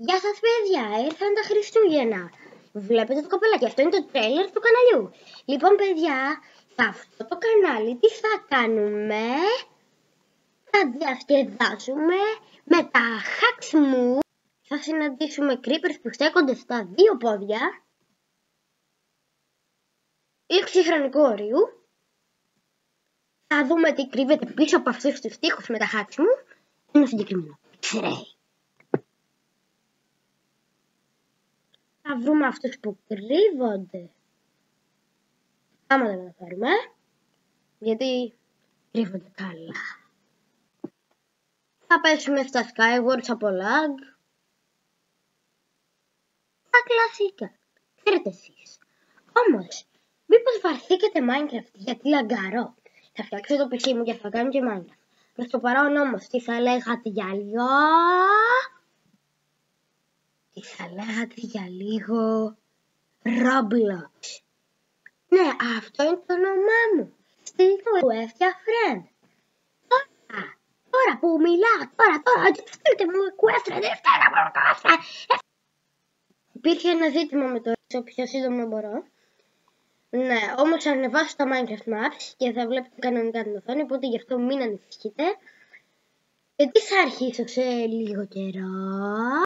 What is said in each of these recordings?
Γεια σας παιδιά, ήρθαν τα Χριστούγεννα. Βλέπετε το καπελάκι, αυτό είναι το τρέιλερ του καναλιού. Λοιπόν παιδιά, σε αυτό το κανάλι τι θα κάνουμε? Θα διασκεδάσουμε με τα hacks μου. Θα συναντήσουμε creepers που στέκονται στα δύο πόδια. Λήξη χρονικού ορίου. Θα δούμε τι κρύβεται πίσω από αυτούς τους τοίχους με τα hacks μου. Ένα συγκεκριμένο X-ray. Θα βρούμε αυτούς που κρύβονται. Άμα δεν καταφέρουμε, γιατί κρύβονται καλά. Θα πέσουμε στα Skywars από lag. Τα κλασικά. Ξέρετε εσείς. Όμως, μήπως βαρθήκατε Minecraft γιατί λαγκαρώ? Θα φτιάξω το PC μου και θα κάνω και Minecraft. Προς το παρόν όμως, τι θα λέγατε για λίγο? Τι θα λέγατε για λίγο? Roblox. Ναι, αυτό είναι το όνομά μου. Στείλτε μου έφτια friend. Τώρα που μιλάω, τώρα, στείλτε μου request, Υπήρχε ένα ζήτημα με το πιο σύντομα μπορώ. Ναι, όμως θα ανεβάσω τα Minecraft Maps και θα βλέπετε κανονικά την οθόνη, οπότε γι' αυτό μην ανησυχείτε. Γιατί θα αρχίσω σε λίγο καιρό.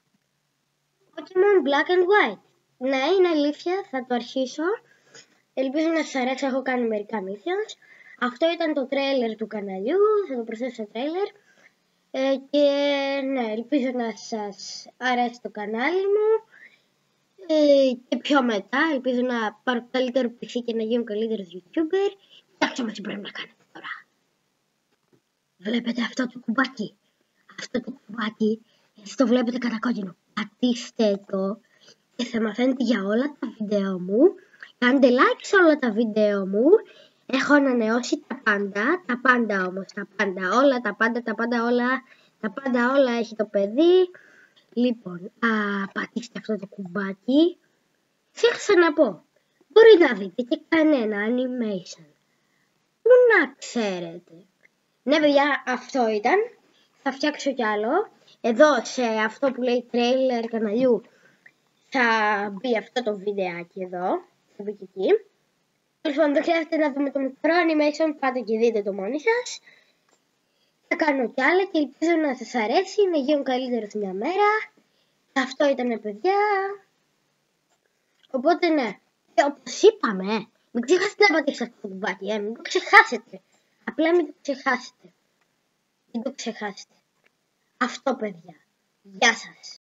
Pokemon Black and White. Ναι, είναι αλήθεια, θα το αρχίσω. Ελπίζω να σας αρέσει, έχω κάνει μερικά missions. Αυτό ήταν το τρέιλερ του καναλιού, θα το προσθέσω στο τρέιλερ. Και ναι, ελπίζω να σας αρέσει το κανάλι μου. Και πιο μετά, ελπίζω να πάρω καλύτερο PC και να γίνω καλύτερος YouTuber. Κοιτάξτε μας τι πρέπει να κάνετε τώρα. Βλέπετε αυτό το κουμπάκι? Αυτό το κουμπάκι, εσείς το βλέπετε κατά κόκκινο. Πατήστε το και θα μαθαίνετε για όλα τα βίντεο μου. Κάντε like σε όλα τα βίντεο μου. Έχω ανανεώσει τα πάντα όμως, τα πάντα όλα έχει το παιδί. Λοιπόν, πατήστε αυτό το κουμπάκι. Ξέχασα να πω, μπορείτε να δείτε και κανένα animation. Πού να ξέρετε. Ναι παιδιά, αυτό ήταν. Θα φτιάξω κι άλλο. Εδώ σε αυτό που λέει trailer καναλιού θα μπει αυτό το βιντεάκι εδώ. Θα μπει και εκεί. Λοιπόν, δεν χρειάζεται να δούμε το μικρό animation, πάτε και δείτε το μόνοι σας. Θα κάνω κι άλλα και ελπίζω να σας αρέσει, να γίνω καλύτερος μια μέρα. Αυτό ήτανε παιδιά. Οπότε ναι, όπως είπαμε, μην ξεχάσετε να πατήσετε αυτό το κουμπάκι, μην το ξεχάσετε. Απλά μην το ξεχάσετε. Μην το ξεχάσετε. Αυτό παιδιά. Γεια σας.